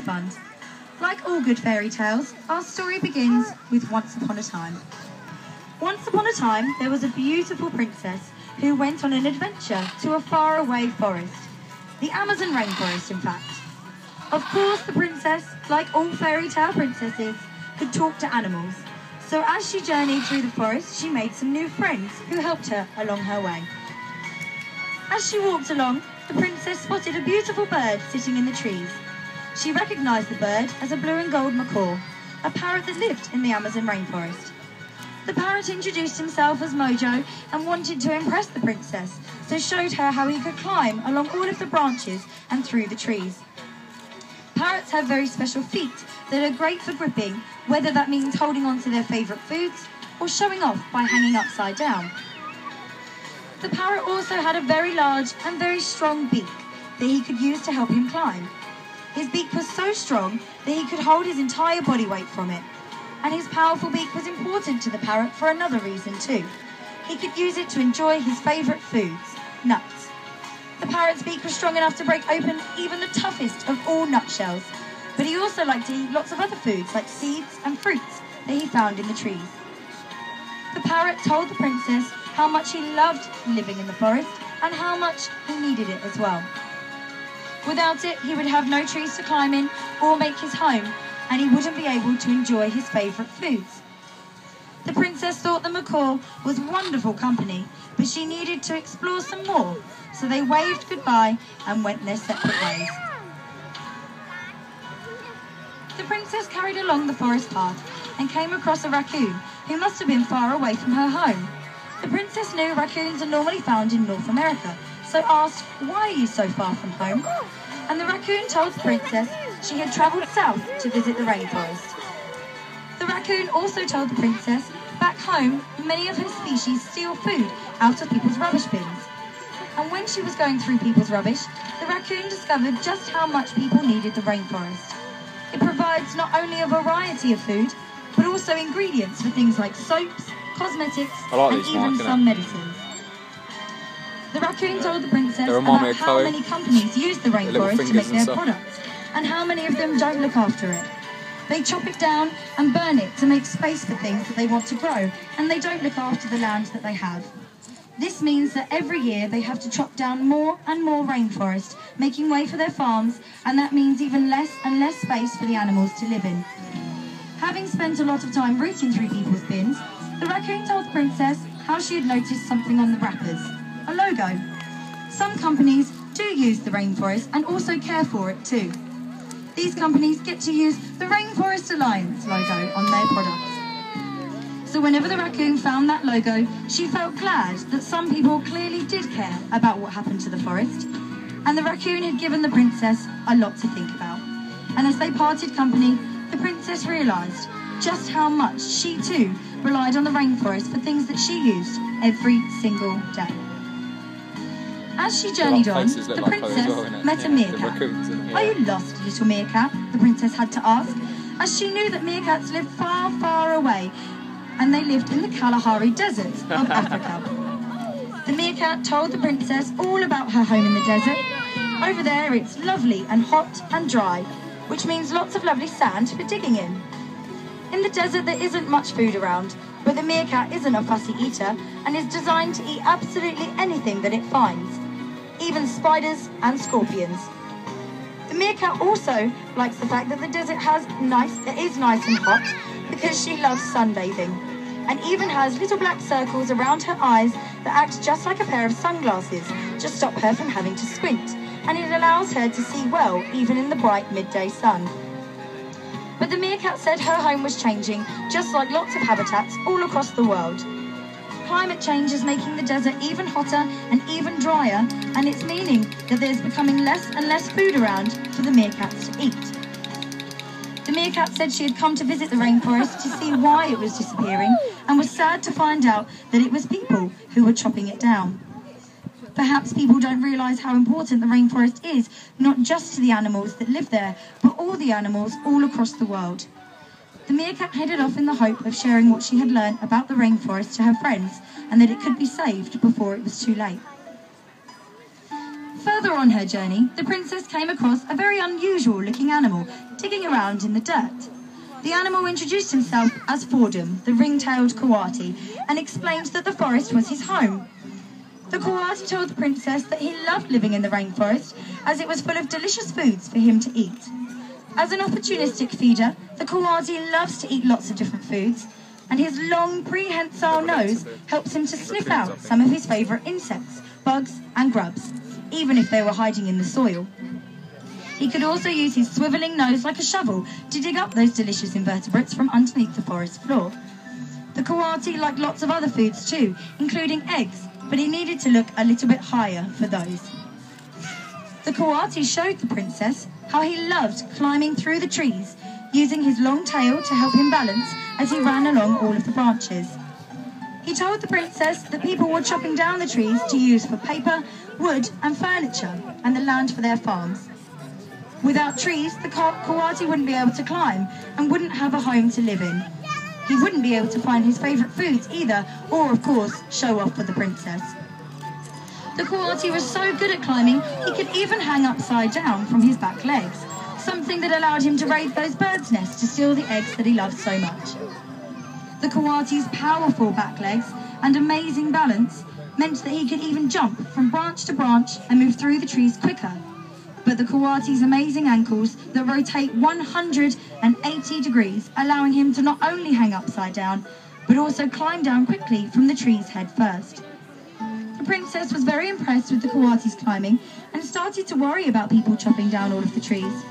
fund. Like all good fairy tales, our story begins with once upon a time. Once upon a time, there was a beautiful princess who went on an adventure to a faraway forest. The Amazon rainforest, in fact. Of course, the princess, like all fairy tale princesses, could talk to animals. So as she journeyed through the forest, she made some new friends who helped her along her way. As she walked along, the princess spotted a beautiful bird sitting in the trees. She recognised the bird as a blue and gold macaw, a parrot that lived in the Amazon rainforest. The parrot introduced himself as Mojo and wanted to impress the princess, so showed her how he could climb along all of the branches and through the trees. Parrots have very special feet that are great for gripping, whether that means holding on to their favourite foods or showing off by hanging upside down. The parrot also had a very large and very strong beak that he could use to help him climb. His beak was so strong that he could hold his entire body weight from it. And his powerful beak was important to the parrot for another reason too. He could use it to enjoy his favourite foods, nuts. The parrot's beak was strong enough to break open even the toughest of all nutshells, but he also liked to eat lots of other foods like seeds and fruits that he found in the trees. The parrot told the princess how much he loved living in the forest and how much he needed it as well. Without it, he would have no trees to climb in or make his home, and he wouldn't be able to enjoy his favourite foods. The princess thought the macaw was wonderful company, but she needed to explore some more, so they waved goodbye and went their separate ways. The princess carried along the forest path and came across a raccoon who must have been far away from her home. The princess knew raccoons are normally found in North America, so asked, "Why are you so far from home?" And the raccoon told the princess she had travelled south to visit the rainforest. The raccoon also told the princess back home many of her species steal food out of people's rubbish bins. And when she was going through people's rubbish, the raccoon discovered just how much people needed the rainforest. It provides not only a variety of food, but also ingredients for things like soaps, cosmetics, and even some medicines. The raccoon told the princess about how many companies use the rainforest to make their products, and how many of them don't look after it. They chop it down and burn it to make space for things that they want to grow, and they don't look after the land that they have. This means that every year they have to chop down more and more rainforest, making way for their farms, and that means even less and less space for the animals to live in. Having spent a lot of time rooting through people's bins, the raccoon told the princess how she had noticed something on the wrappers, a logo. Some companies do use the rainforest and also care for it too. These companies get to use the Rainforest Alliance logo on their products. So whenever the raccoon found that logo, she felt glad that some people clearly did care about what happened to the forest. And the raccoon had given the princess a lot to think about. And as they parted company, the princess realised just how much she too relied on the rainforest for things that she used every single day. As she journeyed on, the princess met a meerkat. "Are you lost, little meerkat?" the princess had to ask, as she knew that meerkats lived far, far away, and they lived in the Kalahari Desert of Africa. The meerkat told the princess all about her home in the desert. Over there it's lovely and hot and dry, which means lots of lovely sand for digging in. In the desert there isn't much food around, but the meerkat isn't a fussy eater and is designed to eat absolutely anything that it finds, even spiders and scorpions. The meerkat also likes the fact that the desert is nice and hot because she loves sunbathing, and even has little black circles around her eyes that act just like a pair of sunglasses to stop her from having to squint, and it allows her to see well even in the bright midday sun. But the meerkat said her home was changing, just like lots of habitats all across the world. Climate change is making the desert even hotter and even drier, and it's meaning that there's becoming less and less food around for the meerkats to eat. The meerkat said she had come to visit the rainforest to see why it was disappearing, and was sad to find out that it was people who were chopping it down. Perhaps people don't realise how important the rainforest is, not just to the animals that live there, but all the animals all across the world. The meerkat headed off in the hope of sharing what she had learned about the rainforest to her friends, and that it could be saved before it was too late. Further on her journey, the princess came across a very unusual looking animal digging around in the dirt. The animal introduced himself as Fordham, the ring-tailed coati, and explained that the forest was his home. The coati told the princess that he loved living in the rainforest as it was full of delicious foods for him to eat. As an opportunistic feeder, the coati loves to eat lots of different foods, and his long prehensile nose helps him to sniff out some of his favourite insects, bugs and grubs, even if they were hiding in the soil. He could also use his swivelling nose like a shovel to dig up those delicious invertebrates from underneath the forest floor. The coati liked lots of other foods too, including eggs, but he needed to look a little bit higher for those. The coati showed the princess how he loved climbing through the trees, using his long tail to help him balance as he ran along all of the branches. He told the princess that people were chopping down the trees to use for paper, wood and furniture, and the land for their farms. Without trees, the coati wouldn't be able to climb and wouldn't have a home to live in. He wouldn't be able to find his favourite foods either, or of course, show off for the princess. The coati was so good at climbing, he could even hang upside down from his back legs, something that allowed him to raid those birds' nests to steal the eggs that he loved so much. The coati's powerful back legs and amazing balance meant that he could even jump from branch to branch and move through the trees quicker. But the coati's amazing ankles that rotate 180 degrees, allowing him to not only hang upside down, but also climb down quickly from the tree's head first. The princess was very impressed with the coati's climbing and started to worry about people chopping down all of the trees.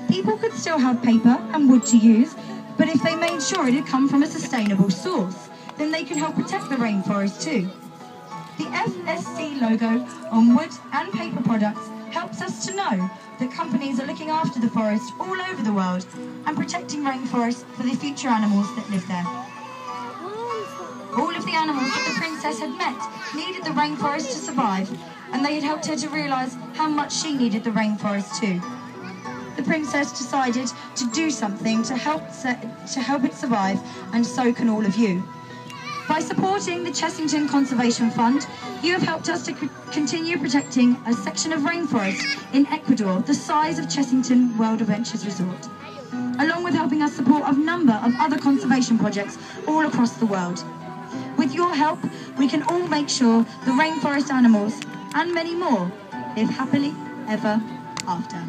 People could still have paper and wood to use, but if they made sure it had come from a sustainable source, then they could help protect the rainforest too. The FSC logo on wood and paper products helps us to know that companies are looking after the forest all over the world and protecting rainforests for the future animals that live there. All of the animals that the princess had met needed the rainforest to survive, and they had helped her to realise how much she needed the rainforest too. The princess decided to do something to help it survive, and so can all of you. By supporting the Chessington Conservation Fund, you have helped us to continue protecting a section of rainforest in Ecuador the size of Chessington World Adventures Resort, along with helping us support a number of other conservation projects all across the world. With your help, we can all make sure the rainforest animals, and many more, live happily ever after.